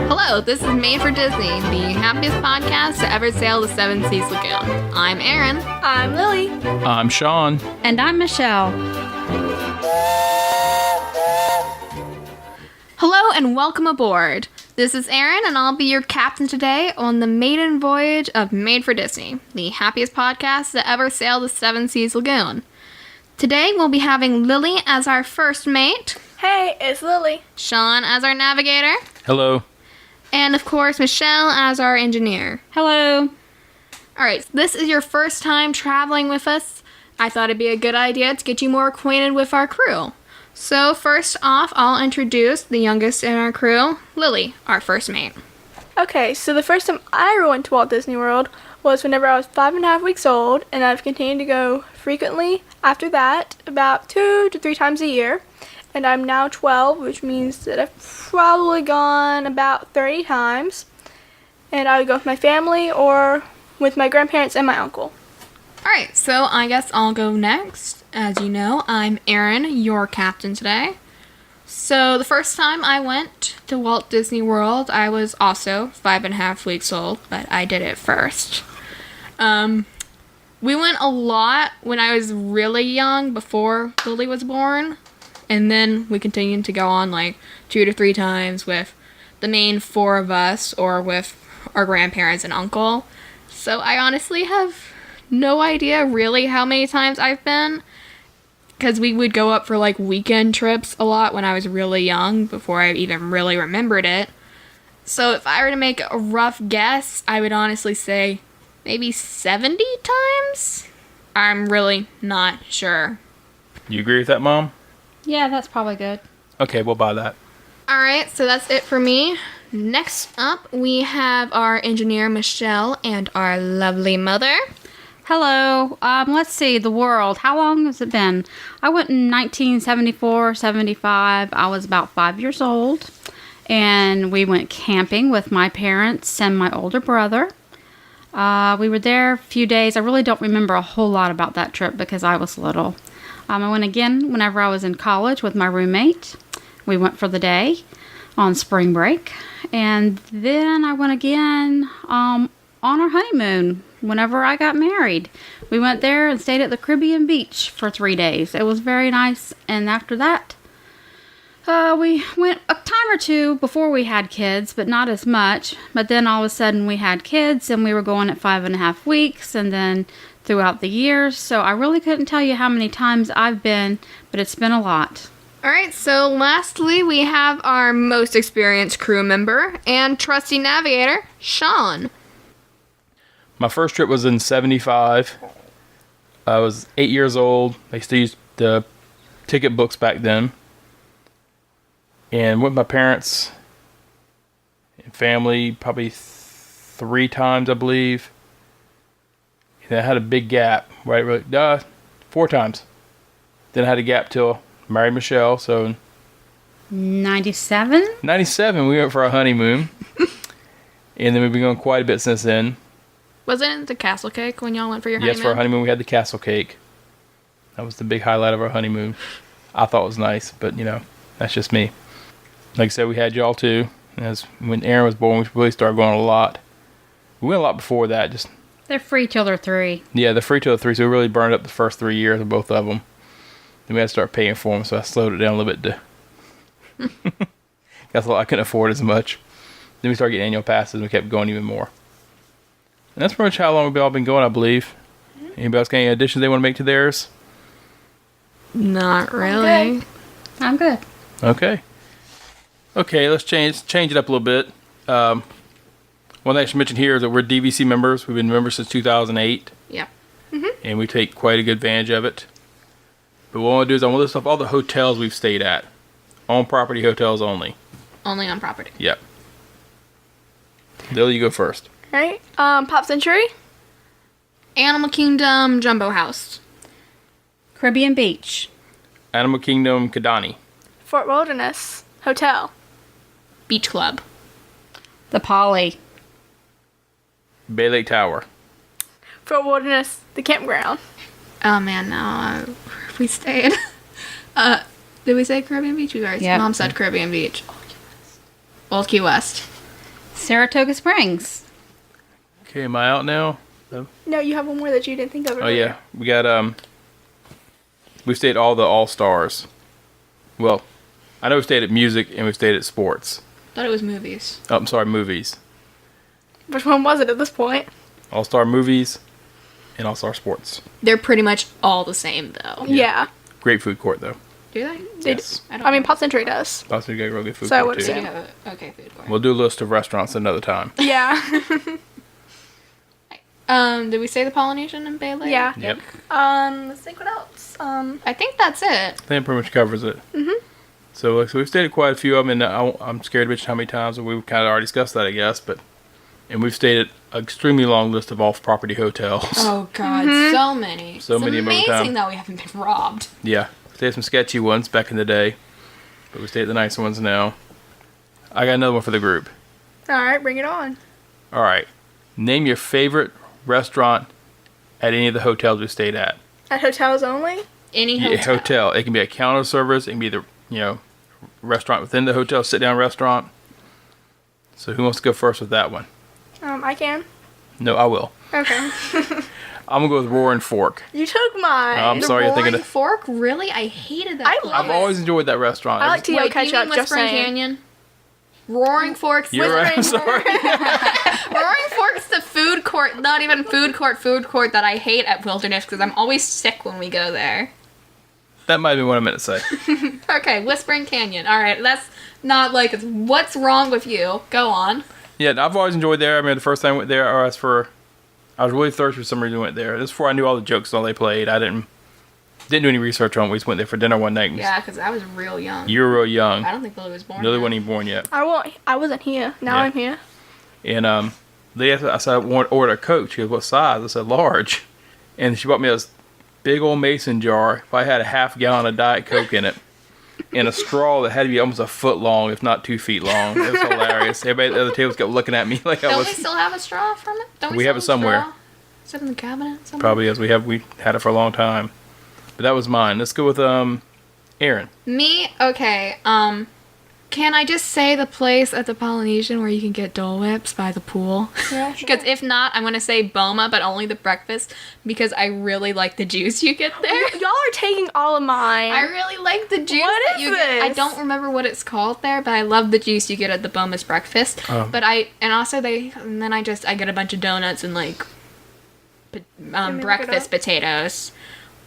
Hello, this is Made for Disney, the happiest podcast to ever sail the Seven Seas Lagoon. I'm Erin. I'm Lily. I'm Sean. And I'm Michelle. Hello and welcome aboard. This is Erin, and I'll be your captain today on the maiden voyage of Made for Disney, the happiest podcast to ever sail the Seven Seas Lagoon. Today we'll be having Lily as our first mate, Hey, it's Lily. Sean as our navigator, Hello. and of course Michelle as our engineer. Hello. Alright, this is your first time traveling with us. I thought it'd be a good idea to get you more acquainted with our crew. So first off, I'll introduce the youngest in our crew, Lily, our first mate. Okay, so the first time I ever went to Walt Disney World was whenever I was 5.5 weeks old, and I've continued to go frequently after that, about 2 to 3 times a year. And I'm now 12, which means that I've probably gone about 30 times. And I would go with my family or with my grandparents and my uncle. Alright, so I guess I'll go next. As you know, I'm Erin, your captain today. So the first time I went to Walt Disney World, I was also 5.5 weeks old, but I did it first. We went a lot when I was really young, before Lily was born. And then we continued to go on like 2 to 3 times with the main 4 of us, or with our grandparents and uncle. So I honestly have no idea really how many times I've been, because we would go up for like weekend trips a lot when I was really young, before I even really remembered it. So if I were to make a rough guess, I would honestly say maybe 70 times? I'm really not sure. You agree with that, Mom? Yeah, that's probably good. Okay, we'll buy that. Alright, so that's it for me. Next up, we have our engineer, Michelle, and our lovely mother. Hello. Let's see, the world. How long has it been? I went in 1974, 75. I was about 5 years old. And we went camping with my parents and my older brother. We were there a few days. I really don't remember a whole lot about that trip because I was little. I went again whenever I was in college with my roommate. We went for the day on spring break. And then I went again on our honeymoon whenever I got married. We went there and stayed at the Caribbean beach for 3 days. It was very nice. And after that, we went a time or two before we had kids, but not as much. But then all of a sudden we had kids, and we were going at 5.5 weeks, and then throughout the years. So I really couldn't tell you how many times I've been, but it's been a lot. Alright, so lastly, we have our most experienced crew member and trusty navigator, Sean. My first trip was in 75. I was 8 years old. I used to use the ticket books back then. And with my parents and family, probably 3 times, I believe. And I had a big gap, right? 4 times. Then I had a gap till I married Michelle, so 97? 97, we went for our honeymoon. And then we've been going quite a bit since then. Wasn't it the castle cake when y'all went for your honeymoon? Yes, for our honeymoon we had the castle cake. That was the big highlight of our honeymoon. I thought it was nice, but that's just me. Like I said, we had y'all too. As when Erin was born, we really started going a lot. We went a lot before that. They're free till they're 3. Yeah, they're free till they're 3, so we really burned up the first 3 years of both of them. Then we had to start paying for them, so I slowed it down a little bit. I couldn't afford as much. Then we started getting annual passes, and we kept going even more. And that's pretty much how long we've all been going, I believe. Anybody else got any additions they want to make to theirs? Not really. I'm good. Okay. Okay, let's change it up a little bit. One thing I should mention here is that we're DVC members. We've been members since 2008. Yep. And we take quite a good advantage of it. But what I want to do is I want to list off all the hotels we've stayed at. On-property hotels only. Only on property. Yep. Lily, you go first. Alright, Pop Century. Animal Kingdom Jumbo House. Caribbean Beach. Animal Kingdom Kidani. Fort Wilderness Hotel. Beach Club. The Poly. Bay Lake Tower. Fort Wilderness, the campground. Oh man, no. We stayed. Did we say Caribbean Beach? We already Yep. Mom said Caribbean Beach. Old Key West. Saratoga Springs. Okay, am I out now? No, you have one more that you didn't think of. Oh yeah, we got we stayed at all the All Stars. Well, I know we stayed at music and we stayed at sports. Thought it was movies. Oh, I'm sorry, movies. Which one was it at this point? All Star Movies and All Star Sports. They're pretty much all the same, though. Yeah. Great food court though. Do they? Yes. I mean, Pop Century does. Possibly got a real good food So I court would too. They say- do have a okay food court. We'll do a list of restaurants another time. Yeah. Did we say the Polynesian in Bay Lake? Yeah. Yep. Let's think what else. I think that's it. I think that pretty much covers it. So we've stayed at quite a few of them, and I'm scared to mention how many times, and we've kind of already discussed that, I guess. And we've stayed at an extremely long list of off-property hotels. Oh God, so many. So many of them over It's time. amazing that we haven't been robbed. Yeah, stayed at some sketchy ones back in the day, but we stay at the nice ones now. I got another one for the group. All right, bring it on. All right, name your favorite restaurant at any of the hotels we stayed at. At hotels only? Any Yeah, hotel. hotel. It can be a counter service. It can be the restaurant within the hotel, sit down restaurant. So who wants to go first with that one? I can. No, I will. Okay. I'm gonna go with Roaring Fork. You took mine. I'm The sorry, you're thinking Roaring of. Fork? Really? I hated that. I place. love I've always enjoyed that restaurant. I like to Wait, yell do you ketchup, mean just Whispering saying. Canyon? Roaring Fork's You're right. I'm Whispering sorry. Roaring Fork's the food court, not even food court that I hate at Wilderness because I'm always sick when we go there. That might be what I meant to say. Okay, Whispering Canyon. All right, that's not like it's what's wrong with you. Go on. Yeah, I've always enjoyed there. I mean, the first time I went there, I was really thirsty for some reason. Went there. This is before I knew all the jokes and all they played. I didn't do any research on it. We just went there for dinner one night. Yeah, because I was real young. You were real young. I don't think Lily was born. Lily yet. wasn't even born yet. I wasn't here. Now Yeah. I'm here. And they asked, I said I want to order a Coke. She goes, "What size?" I said, "Large." And she bought me this big old mason jar. If I had a half gallon of Diet Coke in it, and a straw that had to be almost a foot long, if not 2 feet long. It was hilarious. Everybody at the other tables kept looking at me like I Don't was. we still have a straw from it? Don't We still have it somewhere. a straw? Is it in the cabinet somewhere? Probably as we had it for a long time. But that was mine. Let's go with Aaron. Me? Okay, can I just say the place at the Polynesian where you can get Dole Whips by the pool? Yeah, Because if not, I'm going to say Boma, but only the breakfast, because I really like the juice you get there. Y'all are taking all of mine. I really like the juice What that is you get. I this? don't remember what it's called there, but I love the juice you get at the Boma's breakfast. Oh. But I get a bunch of donuts and like me look it breakfast up. potatoes.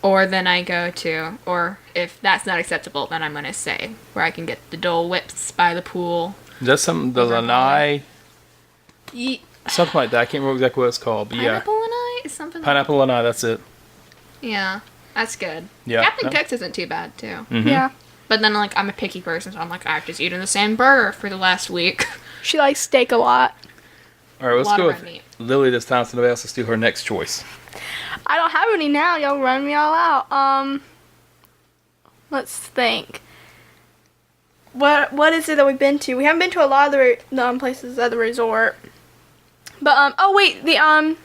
Or then I go to, or if that's not acceptable, then I'm going to say where I can get the Dole Whips by the pool. Is that something, the Over lanai? Ye- Something like that. I can't remember exactly what it's called. But yeah. Pineapple and I? Is something Pineapple lanai, that's it. Yeah, that's good. Yeah. Captain Yeah. Cook's isn't too bad, too. Mhm. Yeah. But then, like, I'm a picky person, so I'm like, I've just eaten the same burger for the last week. She likes steak a lot. All right, let's Lot go of with red meat. Lily this time, so nobody else will steal her next choice. I don't have any now. Y'all run me all out. Let's think. What is it that we've been to? We haven't been to a lot of the places at the resort. But oh wait, the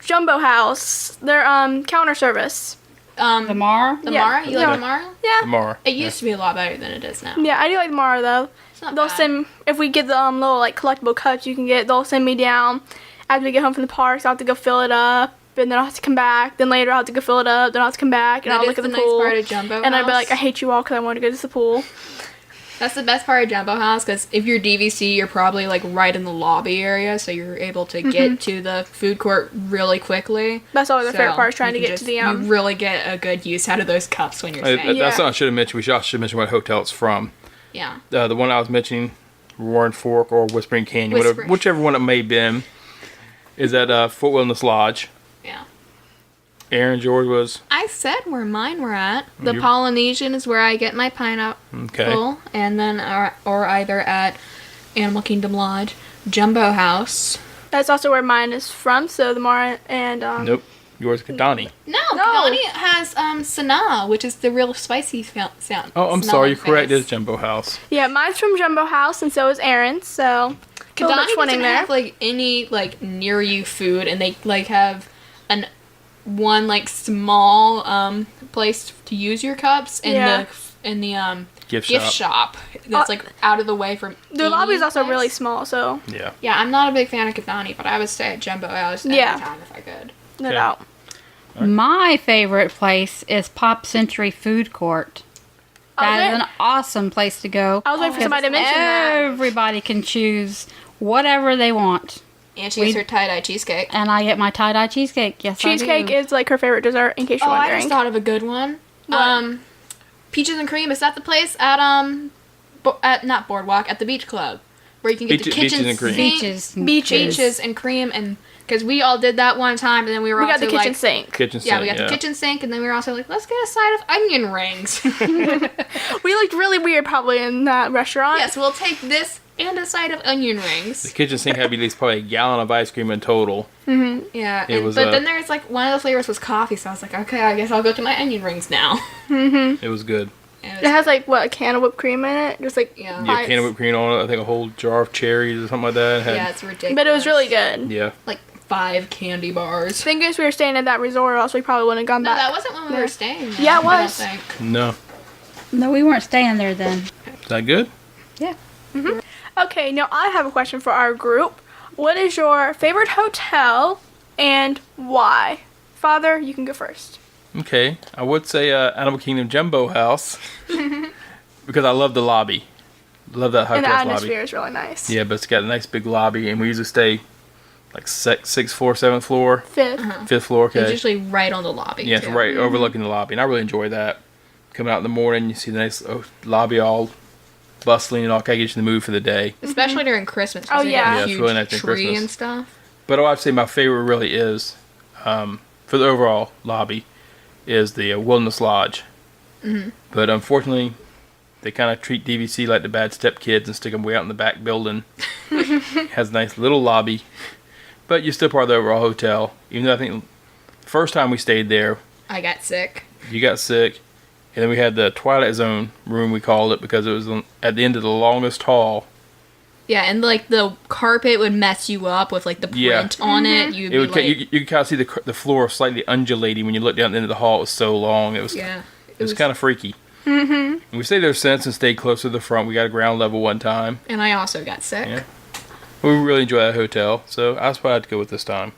Jumbo House. Their counter service. The Mar? The Yeah. Mara? You Yeah. like the Mara? Yeah. Tomorrow. It used to be a lot better than it is now. Yeah, I do like the Mara though. It's not They'll bad. send if we get the little like collectible cups you can get. They'll send me down after we get home from the parks. I'll have to go fill it up, and then I'll have to come back. Then later I'll have to go fill it up. Then I'll have to come back and That I'll is look at the nice pool. part of Jumbo And I'll be House. like, I hate you all because I want to go to the pool. That's the best part of Jumbo House, because if you're DVC, you're probably like right in the lobby area, so you're able to get to the food court really quickly. That's always the So favorite part is trying to you get can to the You really get a good use out of those cups when you're staying. That's Yeah. something I should have mentioned. We should mention what hotel it's from. Yeah. The one I was mentioning, Roaring Fork or Whispering Canyon, Whispering. whichever one it may have been, is at Fort Wilderness Lodge. Yeah. Aaron George was I said where mine were at. The You- Polynesian is where I get my pineapple, okay. and then or either at Animal Kingdom Lodge, Jumbo House. That's also where mine is from. So the Mara and Nope, yours is Kadani. No, No. Kadani has Sanaa, which is the real spicy sound. Oh, I'm smell sorry, and you're correct. face. It's Jumbo House. yeah, mine's from Jumbo House, and so is Aaron's. So Kadani which one in doesn't there? have like any like near you food, and they like have one like small place to use your cups, and Yeah. the gift gift shop. shop that's like out of the way from. The lobby is also any really place. small, so Yeah. Yeah, I'm not a big fan of Kidani, but I would stay at Jumbo House every Yeah. time if I could. no Okay. doubt. My favorite place is Pop Century Food Court. That is an awesome place to go. I was waiting for somebody to mention that. Everybody can choose whatever they want. And she gets her tie-dye cheesecake. And I get my tie-dye cheesecake. Yes, Cheesecake I do. is like her favorite dessert, in case you're Oh, I wondering. just thought of a good one. What? Peaches and Cream. Is that the place at at not Boardwalk, at the Beach Club, where you can get the Beaches kitchen and Cream. sink, Beaches. Beaches and Cream, and because we all did that one time, and then we were We got also the kitchen like, sink. Kitchen yeah, sink, we got the kitchen sink, and then we were also like, let's get a side of onion rings. We looked really weird probably in that restaurant. Yes, we'll take this and a side of onion rings. The kitchen sink had to be at least probably a gallon of ice cream in total. Yeah, It was, but then there's like one of the flavors was coffee, so I was like, okay, I guess I'll go to my onion rings now. It was good. And It has like what, a can of whipped cream in it? Just like Yeah. Yeah, five- can of whipped cream on it. I think a whole jar of cherries or something like that. It had, yeah, it's ridiculous. But it was really good. yeah. Like 5 candy bars. Thank goodness we were staying at that resort, or else we probably wouldn't have gone No, back. that wasn't when we were staying. There, Yeah, it I don't was. think. No. No, we weren't staying there then. Is that good? Yeah. Okay, now I have a question for our group. What is your favorite hotel and why? Father, you can go first. Okay. I would say Animal Kingdom Jumbo House. Because I love the lobby. Love that And the hotel's atmosphere lobby. is really nice. Yeah, but it's got a nice big lobby, and we usually stay like sixth floor, 7th floor, 5th. 5th floor. It's Okay. usually right on the lobby. Yeah, it's too. right overlooking the lobby, and I really enjoy that. Coming out in the morning, you see the nice lobby all bustling and all kind of get you in the mood for the day. Especially during Christmas. 'cause Oh, they yeah. have a Yeah, it's huge really nice during tree Christmas. and stuff. But I'd say my favorite really is, for the overall lobby, is the Wilderness Lodge. Mm-hmm. But unfortunately, they kind of treat DVC like the bad stepkids and stick them way out in the back building. It has a nice little lobby, but you're still part of the overall hotel. Even though I think the first time we stayed there, I got sick. you got sick, and then we had the Twilight Zone room, we called it, because it was at the end of the longest hall. Yeah, and like the carpet would mess you up with like the Yeah. print on it. You'd It be would like, you could kind of see the floor slightly undulating when you looked down at the end of the hall. It was so long. It was yeah. it was kind of freaky. Mm-hmm. And we stayed there since and stayed closer to the front. We got a ground level one time. And I also got sick. Yeah. We really enjoy that hotel, so I was probably to go with this time.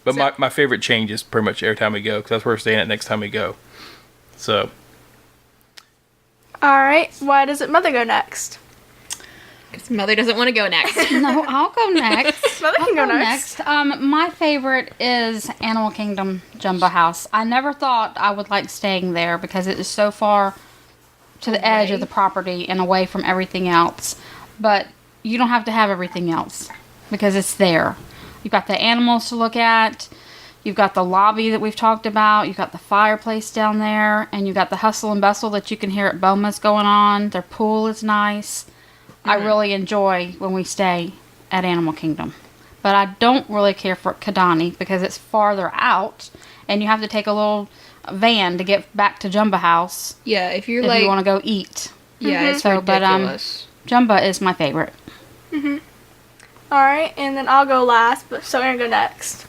But So- my favorite changes pretty much every time we go, because that's where we're staying at next time we go. So, Alright, why doesn't Mother go next? Because Mother doesn't want to go next. No, I'll go next. Mother can I'll go next. My favorite is Animal Kingdom Jumbo House. I never thought I would like staying there because it is so far to the edge of the property and away from everything else. But you don't have to have everything else because it's there. You've got the animals to look at. You've got the lobby that we've talked about. You've got the fireplace down there. And you've got the hustle and bustle that you can hear at Boma's going on. Their pool is nice. I really enjoy when we stay at Animal Kingdom. But I don't really care for Kidani because it's farther out. And you have to take a little van to get back to Jumbo House Yeah, if you're if like, you want to go eat. yeah, it's So, but, ridiculous. Jumbo is my favorite. Alright, and then I'll go last, but so Aaron go next.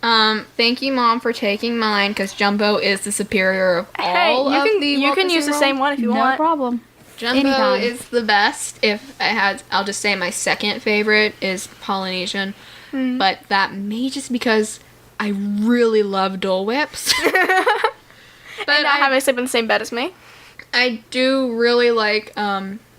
Thank you, Mom, for taking mine because Jumbo is the superior of Hey, all you of can the you Walt can Disney use the World. same one if you No want. problem. Jumbo Anytime. is the best. If I had, I'll just say my second favorite is Polynesian, but that may just because I really love Dole Whips. But And not having to sleep in the same bed as me. I do really like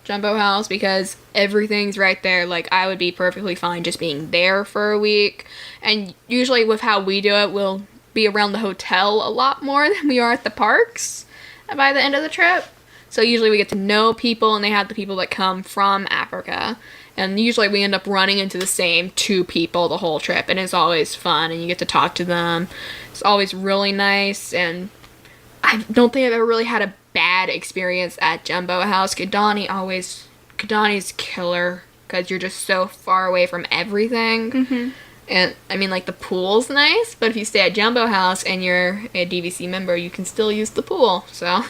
Jumbo House because everything's right there. Like, I would be perfectly fine just being there for a week. And usually with how we do it, we'll be around the hotel a lot more than we are at the parks by the end of the trip. So usually we get to know people, and they have the people that come from Africa. And usually we end up running into the same 2 people the whole trip, and it's always fun, and you get to talk to them. It's always really nice, and I don't think I've ever really had a bad experience at Jumbo House. Kidani's killer, because you're just so far away from everything. And, I mean, like, the pool's nice, but if you stay at Jumbo House and you're a DVC member, you can still use the pool, so...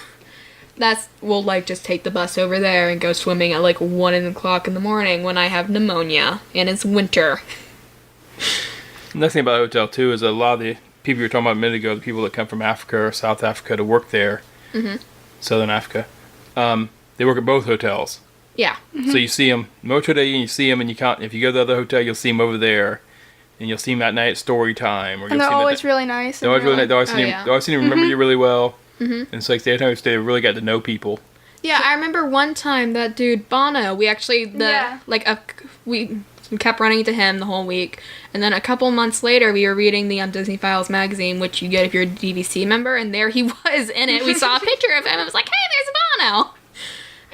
we'll like just take the bus over there and go swimming at like 1 o'clock in the morning when I have pneumonia and it's winter. the next thing about the hotel, too, is a lot of the people you were talking about a minute ago, the people that come from Africa or South Africa to work there, Southern Africa, They work at both hotels. Yeah. So you see them, most hotel you see them, and you can't. If you go to the other hotel, you'll see them over there, and you'll see them that night at story time. Or And you'll they're see 'em always at really nice. They're always really nice. They always Oh, seem, yeah. they always seem to remember you really well. And it's like every time we stay, they really got to know people. Yeah, I remember one time that dude Bono. We actually we kept running into him the whole week, and then a couple months later, we were reading the Disney Files magazine, which you get if you're a DVC member, and there he was in it. We saw a picture of him. It was like, hey, there's Bono.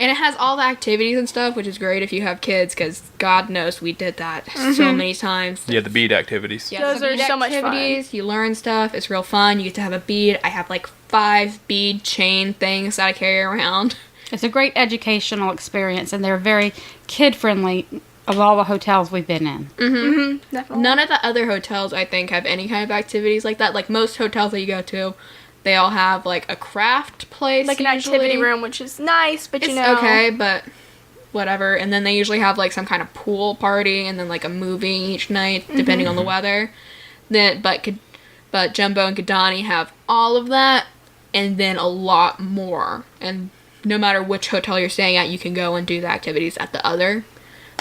And it has all the activities and stuff, which is great if you have kids, because God knows we did that so many times. Yeah, the bead activities. Yeah, Those are bead so much fun. activities. You learn stuff. It's real fun. You get to have a bead. I have like 5 bead chain things that I carry around. It's a great educational experience, and they're very kid-friendly of all the hotels we've been in. Definitely. None of the other hotels, I think, have any kind of activities like that. Like most hotels that you go to, they all have like a craft place, Like an usually. activity room, which is nice, but It's you know. okay, but whatever. And then they usually have like some kind of pool party, and then like a movie each night, depending on the weather. But Jumbo and Kidani have all of that, and then a lot more. And no matter which hotel you're staying at, you can go and do the activities at the other,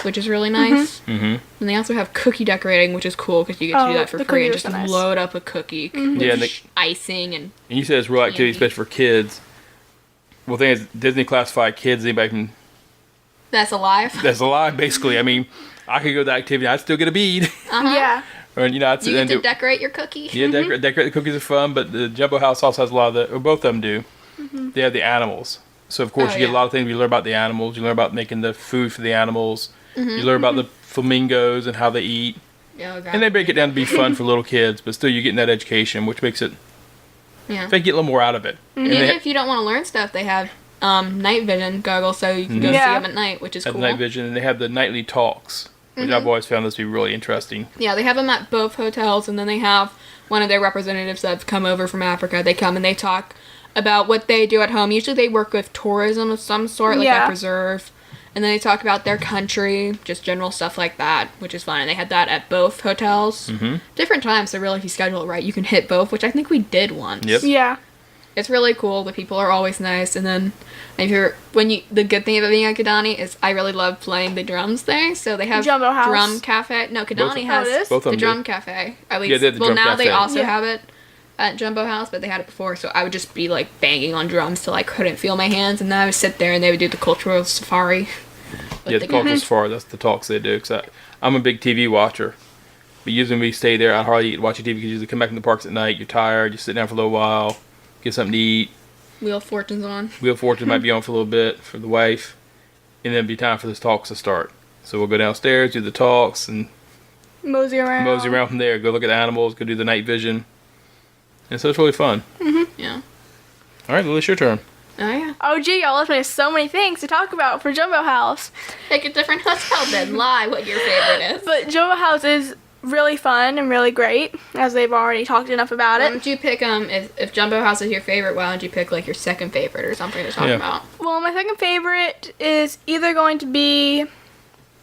which is really nice. Mm-hmm. And they also have cookie decorating, which is cool because you get to do Oh, that for the free and cookies just are so nice. load up a cookie with Yeah, and they- icing and And you said it's real activity, Candy. especially for kids. Well, the thing is, Disney classified kids. Anybody can that's alive. that's alive, basically. I mean, I could go to that activity. I'd still get a bead. Uh-huh. Yeah. Or, you know, I'd You sit get and to do. decorate your cookie. Yeah, decorate the cookies are fun, but the Jumbo House also has a lot of the. Or both of them do. They have the animals, so of course Oh, you get a yeah. lot of things. You learn about the animals. You learn about making the food for the animals. You learn about the flamingos and how they eat. Yeah, okay. And they break it down to be fun for little kids, but still you're getting that education, which makes it. Yeah. They get a little more out of it. And Even they if you don't want to learn stuff, they have night vision goggles, so you can go see Yeah. them at night, which is have cool. the night vision, and they have the nightly talks, which I've always found this to be really interesting. Yeah, they have them at both hotels, and then they have one of their representatives that's come over from Africa. They come and they talk about what they do at home. Usually they work with tourism of some sort, like Yeah. a preserve. And then they talk about their country, just general stuff like that, which is fun. And they had that at both hotels. Different times, so really if you schedule it right, you can hit both, which I think we did once. Yep. Yeah. It's really cool. The people are always nice. And then the good thing about being at Kidani is I really love playing the drums there. So they have Jumbo House. drum cafe. No, Kidani Oh, has it is? Both of the them drum do. cafe. At least, Yeah, they have the well, drum now they cafe. also Yeah. have it at Jumbo House, but they had it before. So I would just be like banging on drums till I couldn't feel my hands, and then I would sit there and they would do the cultural safari. with Yeah, the cultural safari, that's the talks they do. Cause I'm a big TV watcher. But usually when we stay there, I hardly watch TV because you usually come back from the parks at night, you're tired, you sit down for a little while, get something to eat. Wheel of Fortune's on. Wheel of Fortune might be on for a little bit for the wife. And then it'd be time for the talks to start. So we'll go downstairs, do the talks, and Mosey around. mosey around from there. Go look at the animals, go do the night vision. And so it's really fun. Yeah. All right, Lily, it's your turn. Oh yeah. Oh, gee, y'all left me so many things to talk about for Jumbo House. Pick a different hotel then. Lie what your favorite is. But Jumbo House is really fun and really great, as they've already talked enough about Why it. don't you pick if Jumbo House is your favorite, why don't you pick like your second favorite or something to talk Yeah. about? Well, my second favorite is either going to be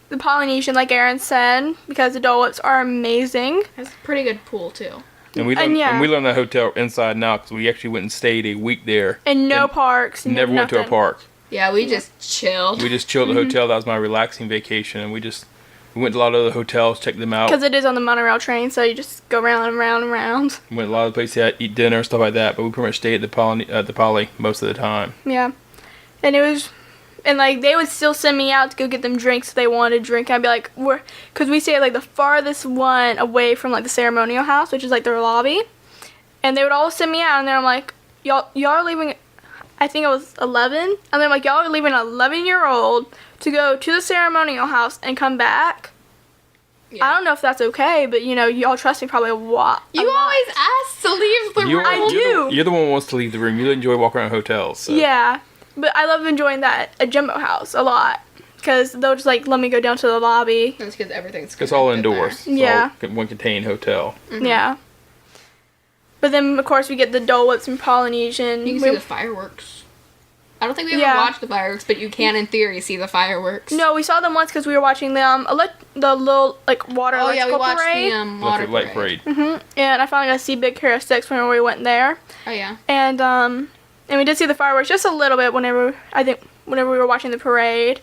the Polynesian, like Aaron said, because the Dole Whips are amazing. It's a pretty good pool too. And we learned that hotel inside now because we actually went and stayed a week there. And no And parks. Never went to a nothing. park. Yeah, we just chilled. We just chilled at the hotel. That was my relaxing vacation. And we went to a lot of the hotels, checked them out. Because it is on the monorail train, so you just go round and round and round. We went to a lot of places, eat dinner and stuff like that. But we pretty much stayed at the Poly most of the time. Yeah. And it was... And, like, they would still send me out to go get them drinks if they wanted to drink. I'd be like, because we stayed at, like, the farthest one away from, like, the ceremonial house, which is, like, their lobby. And they would always send me out, and then I'm like, y'all are leaving... I think it was 11. And then I'm like, y'all are leaving an 11-year-old to go to the ceremonial house and come back. Yeah. I don't know if that's okay, but, you know, y'all trust me probably a lot. You always ask to leave the room. I do. You're the one who wants to leave the room. You enjoy walking around hotels. So. Yeah, but I love enjoying that at Jumbo House a lot. Because they'll just, like, let me go down to the lobby. That's because everything's It's all connected indoors. there. It's Yeah. all one contained hotel. Yeah. But then, of course, we get the Dole Whips and Polynesian. You can see the fireworks. I don't think we ever Yeah. watched the fireworks, but you can, in theory, see the fireworks. No, we saw them once because we were watching the little, like, water Oh yeah, we electrical watched parade. the water Electric Light parade. Parade. And I finally got to see Big Hero 6 whenever we went there. Oh yeah. And we did see the fireworks just a little bit whenever, I think, whenever we were watching the parade.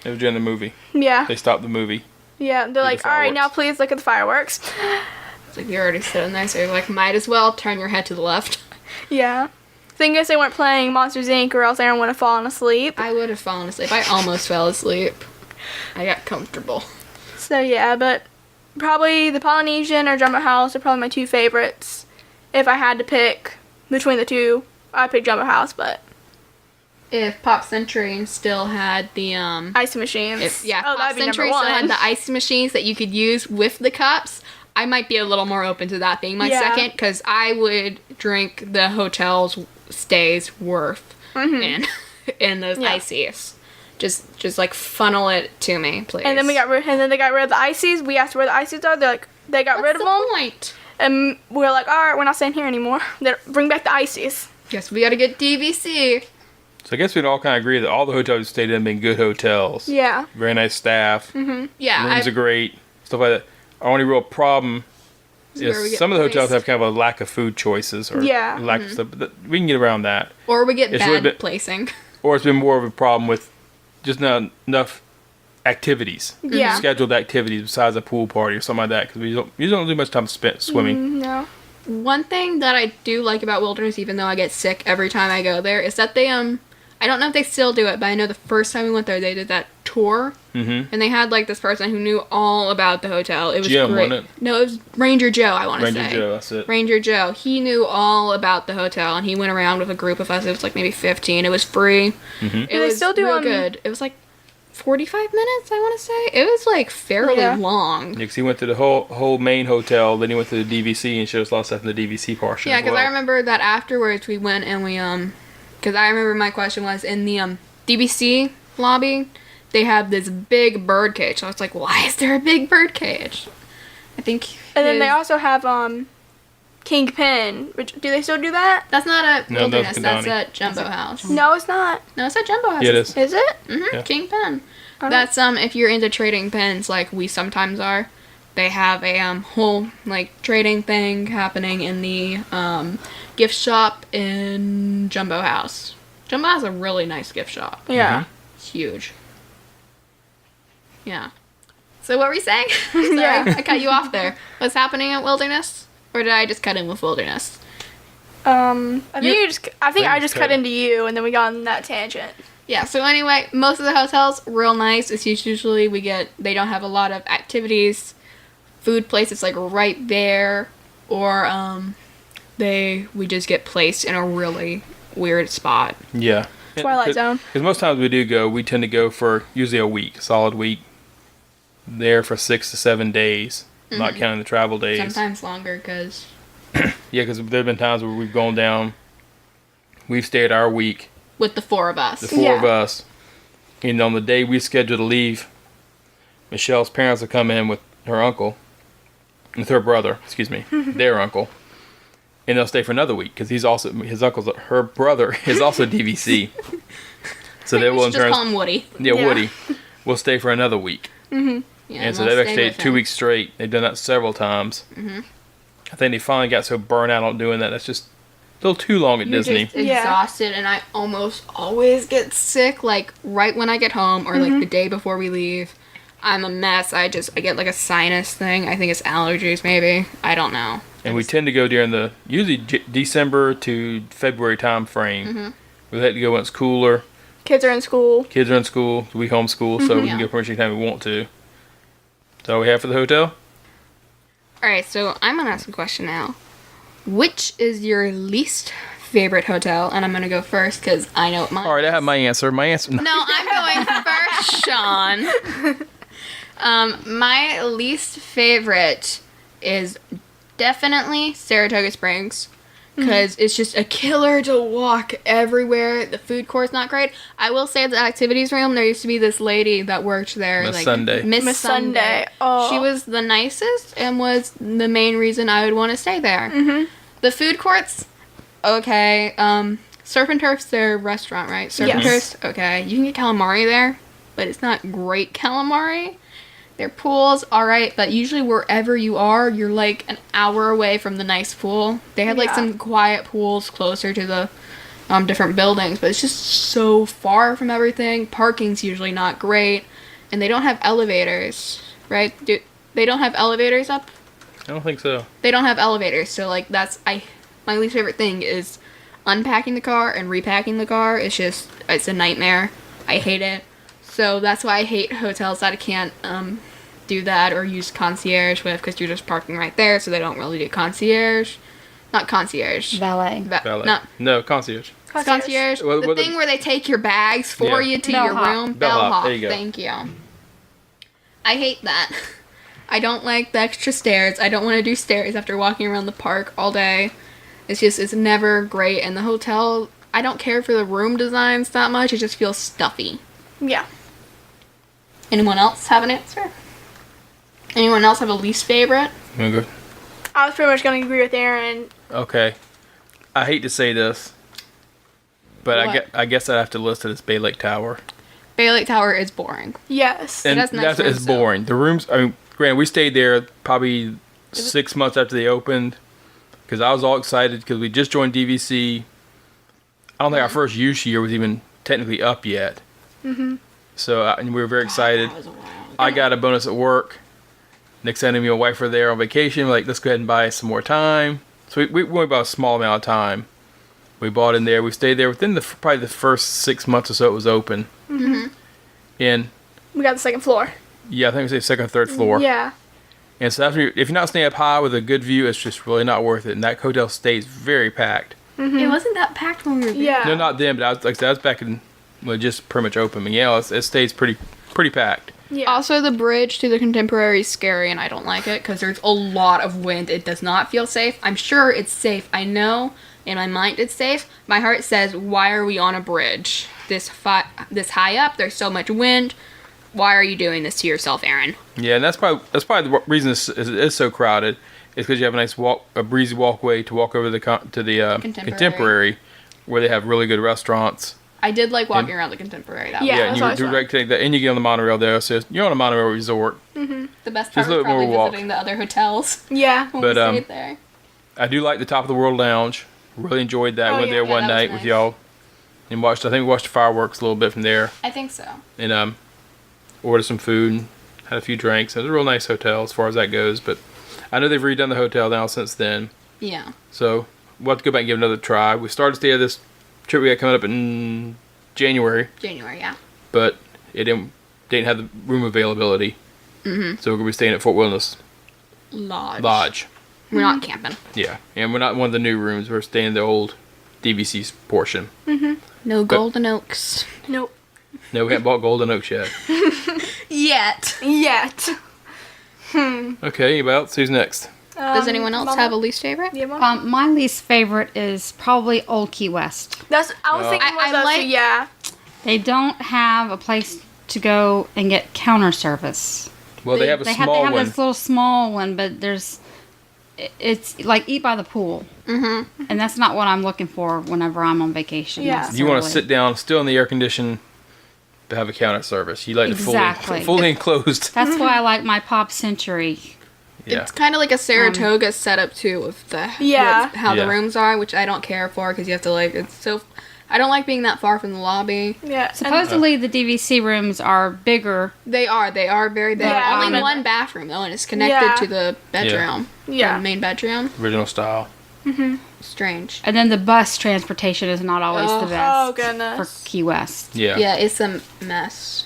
It was during the movie. Yeah. They stopped the movie. Yeah. They're like, the all right, now fireworks. please look at the fireworks. It's like you're already sitting there, so you're like, might as well turn your head to the left. Yeah. Thank goodness they weren't playing Monsters Inc. or else Aaron would have fallen asleep. I would have fallen asleep. I almost fell asleep. I got comfortable. So yeah, but probably the Polynesian or Jumbo House are probably my two favorites. If I had to pick between the two, I'd pick Jumbo House, but If Pop Century still had the icy machines. Pop that'd be Century number still had one. the icy machines that you could use with the cups, I might be a little more open to that being my Yeah. second, because I would drink the hotel's stays worth in those Yeah. ices. Just like funnel it to me, please. And then they got rid of the ices. We asked where the ices are. They're like, they got rid What's of the them. point? And we were like, all right, we're not staying here anymore. Bring back the ices. Guess we gotta get DVC. So I guess we'd all kind of agree that all the hotels we stayed in have been good hotels. Yeah. Very nice staff. Yeah, Rooms are great. Stuff like that. Our only real problem where we is get some of the hotels placed. have kind of a lack of food choices or Yeah. lack of stuff. But we can get around that. or we get It's bad really been- placing. Or it's been more of a problem with just not enough activities. Yeah. Scheduled activities besides a pool party or something like that because we don't do much time spent swimming. No. One thing that I do like about Wilderness, even though I get sick every time I go there, is that they I don't know if they still do it, but I know the first time we went there, they did that tour, Mm-hmm. and they had like this person who knew all about the hotel. It was Jim, great. wasn't it? No, it was Ranger Joe. I want to say Ranger Joe, that's it. Ranger Joe. He knew all about the hotel, and he went around with a group of us. It was like maybe 15. It was free. Mm-hmm. It Do they was still do, real good. It was like 45 minutes. I want to say it was like fairly Yeah. long. Because he went to the whole main hotel, then he went to the DVC and showed us a lot of stuff in the DVC portion. Yeah, as because well. I remember that afterwards we went and we because I remember my question was in the DBC lobby, they have this big bird cage. So I was like, why is there a big bird cage? I think. And then they his- also have Kingpin. Which, do they still do that? That's not a No, Wilderness. that's That's at Jumbo House. No, it's not. No, it's at Jumbo House. Yeah, it is. Is it? Yeah. Kingpin. Oh. That's if you're into trading pins like we sometimes are. They have a whole like trading thing happening in the gift shop in Jumbo House. Jumbo has a really nice gift shop. Yeah. It's huge. Yeah. So what were you saying? Sorry, Yeah. I cut you off there. What's happening at Wilderness? Or did I just cut in with Wilderness? I think I just cut cut. into you, and then we got on that tangent. Yeah, so anyway, most of the hotels, real nice. It's usually they don't have a lot of activities, food places like right there, or we just get placed in a really weird spot. Yeah. Twilight Zone. Because most times we do go, we tend to go for usually a week, solid week. There for 6 to 7 days, not counting the travel days. Sometimes longer, because Yeah, because there have been times where we've gone down, we've stayed our week, with the four of us. the four Yeah. of us, and on the day we scheduled to leave, Michelle's parents will come in with her uncle, with her brother, excuse me, their uncle, and they'll stay for another week because her brother is also DVC. So they We will in should just turn, call him Woody. yeah, Yeah. Woody, will stay for another week. Yeah, And so they'll they've stay actually with stayed 2 him. weeks straight. They've done that several times. I think they finally got so burnt out on doing that. That's just a little too long at You're Disney. just exhausted, and I almost always get sick, like right when I get home or like the day before we leave. I'm a mess. I get like a sinus thing. I think it's allergies, maybe. I don't know. And we tend to go during the usually December to February time frame. We like to go when it's cooler. Kids are in school. Kids are in school. We homeschool, so we can Yeah. go pretty much anytime we want to. That's all we have for the hotel. All right, so I'm gonna ask a question now. Which is your least favorite hotel? And I'm gonna go first because I know what mine. All right, I is. have my answer. My answer. No, I'm going first, Sean. My least favorite is definitely Saratoga Springs because it's just a killer to walk everywhere. The food court's not great. I will say the activities room, there used to be this lady that worked there. Miss Sunday. Miss Sunday. Oh. She was the nicest and was the main reason I would want to stay there. The food courts, okay. Surf and Turf's their restaurant, right? Surf and Yes. Turf's, okay. You can get calamari there, but it's not great calamari. Their pool's alright, but usually wherever you are, you're like an hour away from the nice pool. They had like Yeah. some quiet pools closer to the different buildings, but it's just so far from everything. Parking's usually not great, and they don't have elevators, right? They don't have elevators up? I don't think so. They don't have elevators, so like my least favorite thing is unpacking the car and repacking the car. It's a nightmare. I hate it. So that's why I hate hotels that I can't do that or use concierge with, because you're just parking right there, so they don't really do concierge. Not concierge. Valet. Valet. No, concierge. Concierge. Well, the well, thing where they take your bags for you to your Bellhop. room. Bellhop. There you go. Thank you. I hate that. I don't like the extra stairs. I don't want to do stairs after walking around the park all day. It's never great. And the hotel, I don't care for the room designs that much. It just feels stuffy. Yeah. Anyone else have an answer? Anyone else have a least favorite? You wanna go? I was pretty much going to agree with Aaron. Okay. I hate to say this, but What? I guess I'd have to list it as Bay Lake Tower. Bay Lake Tower is boring. Yes. It has nice rooms, it's boring. The rooms, I mean, granted, we stayed there probably 6 months after they opened, because I was all excited because we just joined DVC. I don't think our first use year was even technically up yet. Mm-hmm. So and we were very excited. I got a bonus at work. Next time, me and my wife were there on vacation. We're like, let's go ahead and buy some more time. So we went about a small amount of time. We bought in there. We stayed there within probably the first 6 months or so it was open. Mm-hmm. And We got the second floor. yeah, I think we say second or third floor. Yeah. And so if you're not staying up high with a good view, it's just really not worth it. And that hotel stays very packed. It wasn't that packed when we were there. Yeah. No, not then, but I was back in when it just pretty much open. But yeah, it stays pretty packed. Yeah. Also, the bridge to the Contemporary is scary, and I don't like it because there's a lot of wind. It does not feel safe. I'm sure it's safe. I know in my mind it's safe. My heart says, why are we on a bridge this high up? There's so much wind. Why are you doing this to yourself, Aaron? Yeah, and that's probably the reason it is so crowded. Is because you have a breezy walkway to walk over to the Contemporary, where they have really good restaurants. I did like walking around the Contemporary. That Yeah. was Yeah, and that's you always direct take that, and you get on the monorail there. So you're on a monorail resort. the best Just part a was little probably more walk. visiting the other hotels Yeah. when But, we stayed there. I do like the Top of the World Lounge. Really enjoyed that. Oh, Went yeah. there Yeah, one that was night nice. with y'all, and I think we watched the fireworks a little bit from there, I think so. and ordered some food, and had a few drinks. It was a real nice hotel as far as that goes. But I know they've redone the hotel now since then, Yeah. so we'll have to go back and give it another try. We started to stay at this trip we got coming up in January, January, yeah. but it didn't have the room availability. Mm-hmm. So we're gonna be staying at Fort Wilderness Lodge. We're not camping. Yeah, and we're not in one of the new rooms. We're staying in the old DVC portion. No Golden Oaks. Nope. No, we haven't bought Golden Oaks yet. Yet. Yet. Okay, anybody else? Who's next? Does anyone else Mama? have a least favorite? Yeah, Mom. My least favorite is probably Old Key West. That's. I was Oh. thinking. I like- Yeah. They don't have a place to go and get counter service. Well, they have a They small have one. this little small one, but it's like eat by the pool. Mm-hmm. And that's not what I'm looking for whenever I'm on vacation. Yeah. You want to necessarily. sit down, still in the air condition, to have a counter service. You like Exactly. to fully enclosed. That's why I like my Pop Century. Yeah. It's kind of like a Saratoga setup too, with Yeah. with how Yeah. the rooms are, which I don't care for because you have to I don't like being that far from the lobby. Yeah. Supposedly the DVC rooms are bigger. They are very big. Yeah. Only Um, one bathroom though, and it's connected Yeah. to the bedroom. Yeah. The main bedroom. Original style. Strange. And then the bus transportation is not always the best Oh, goodness. for Key West. Yeah. Yeah, it's a mess.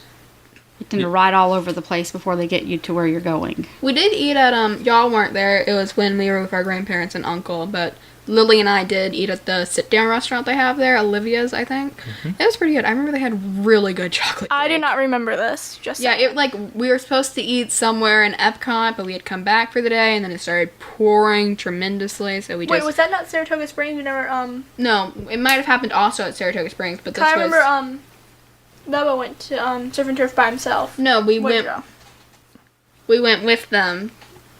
You tend to ride all over the place before they get you to where you're going. We did eat at y'all weren't there. It was when we were with our grandparents and uncle, but Lily and I did eat at the sit-down restaurant they have there, Olivia's, I think. It was pretty good. I remember they had really good chocolate I do cake. not remember this. Just Yeah, saying. it like we were supposed to eat somewhere in Epcot, but we had come back for the day, and then it started pouring tremendously. So we Wait, just was that not Saratoga Springs? We never no. It might have happened also at Saratoga Springs, but this I was remember Bubba went to Surf and Turf by himself. no. We Where'd went. you go? We went with them.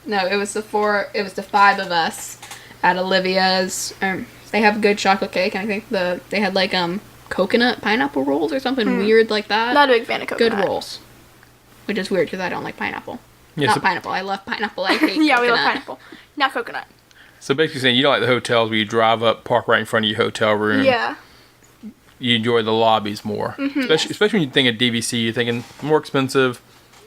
No, it was the five of us at Olivia's. They have good chocolate cake, and I think they had like coconut pineapple rolls or something weird like that. Not a big fan of Good coconut. rolls, which is weird because I don't like pineapple. Yeah, Not so, pineapple. I love pineapple. I hate Yeah, we love coconut. pineapple. Not coconut. so basically saying you don't like the hotels where you drive up, park right in front of your hotel room. Yeah. you enjoy the lobbies more. Especially when you think of DVC, you're thinking more expensive,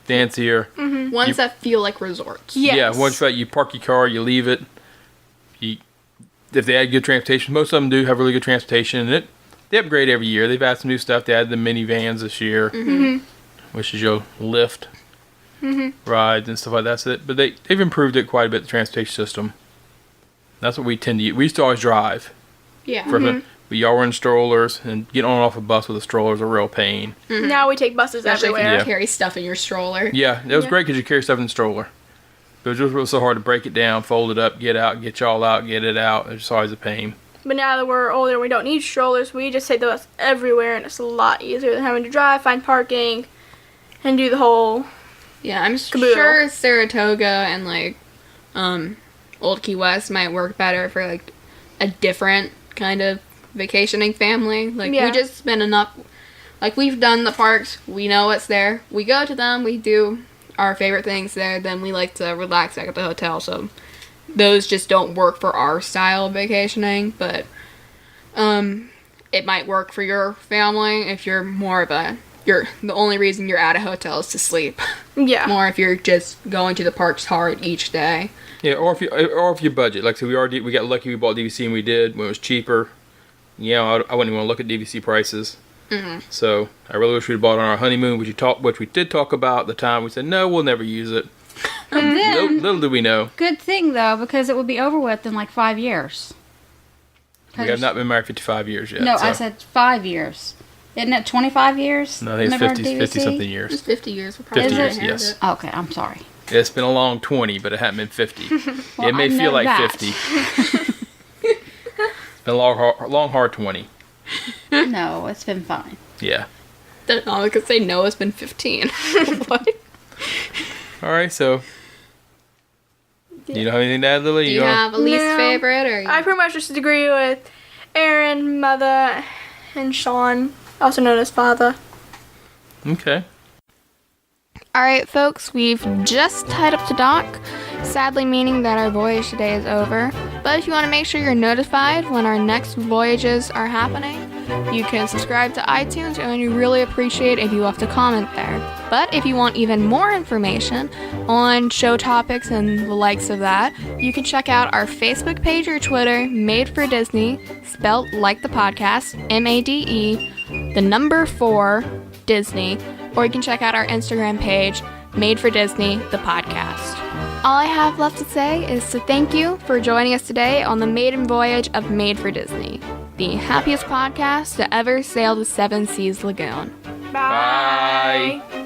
fancier. Ones that feel like resorts. Yes. Yeah, once you park your car, you leave it. If they add good transportation, most of them do have really good transportation, and they upgrade every year. They've added some new stuff. They added the minivans this year, which is your lift rides and stuff like that. But they've improved it quite a bit, the transportation system. That's what we tend to use. We used to always drive. Yeah. But y'all were in strollers, and getting on and off a bus with a stroller is a real pain. Now we take buses Especially if everywhere. you carry stuff in your stroller. Yeah, it was great because you carry stuff in the stroller. But it was so hard to break it down, fold it up, get y'all out, get it out. It's always a pain. But now that we're older and we don't need strollers, we just take the bus everywhere, and it's a lot easier than having to drive, find parking, and do the whole... Yeah, I'm Caboodle. sure Saratoga and like Old Key West might work better for like a different kind of vacationing family. Like we just spend enough. Like we've done the parks, we know what's there. We go to them, we do our favorite things there. Then we like to relax back at the hotel. So those just don't work for our style of vacationing. But it might work for your family if you're more of a. The only reason you're at a hotel is to sleep. Yeah. More if you're just going to the parks hard each day. Yeah, or if you budget. Like so, we got lucky. We bought DVC and we did when it was cheaper. You know, I wouldn't even want to look at DVC prices. So I really wish we'd bought it on our honeymoon, which we did talk about at the time. We said no, we'll never use it. And then, Little did we know. good thing though, because it would be over with in like 5 years. We have not been married 55 years yet. No, so. I said 5 years. Isn't it 25 years? No, I think Whenever it's 50 something It's years. 50 years. We're probably 50 gonna years, have yes. it. Okay, I'm sorry. It's been a long 20, but it hasn't been 50. Well, it may I feel know like that. 50. It's been a long, hard 20. No, it's been fine. Yeah. I could say no, it's been 15. What? All right, so you don't have anything to add, Lily? Do you have a least No. favorite? Or I pretty much just agree with Aaron, Mother, and Sean, also known as Father. Okay. Alright, folks, we've just tied up to dock, sadly meaning that our voyage today is over. But if you want to make sure you're notified when our next voyages are happening, you can subscribe to iTunes, and we really appreciate if you left a comment there. But if you want even more information on show topics and the likes of that, you can check out our Facebook page or Twitter, Made for Disney, spelt like the podcast, MADE, the number 4, Disney, or you can check out our Instagram page, Made for Disney, the podcast. All I have left to say is to thank you for joining us today on the maiden voyage of Made for Disney, the happiest podcast to ever sail the Seven Seas Lagoon. Bye. Bye.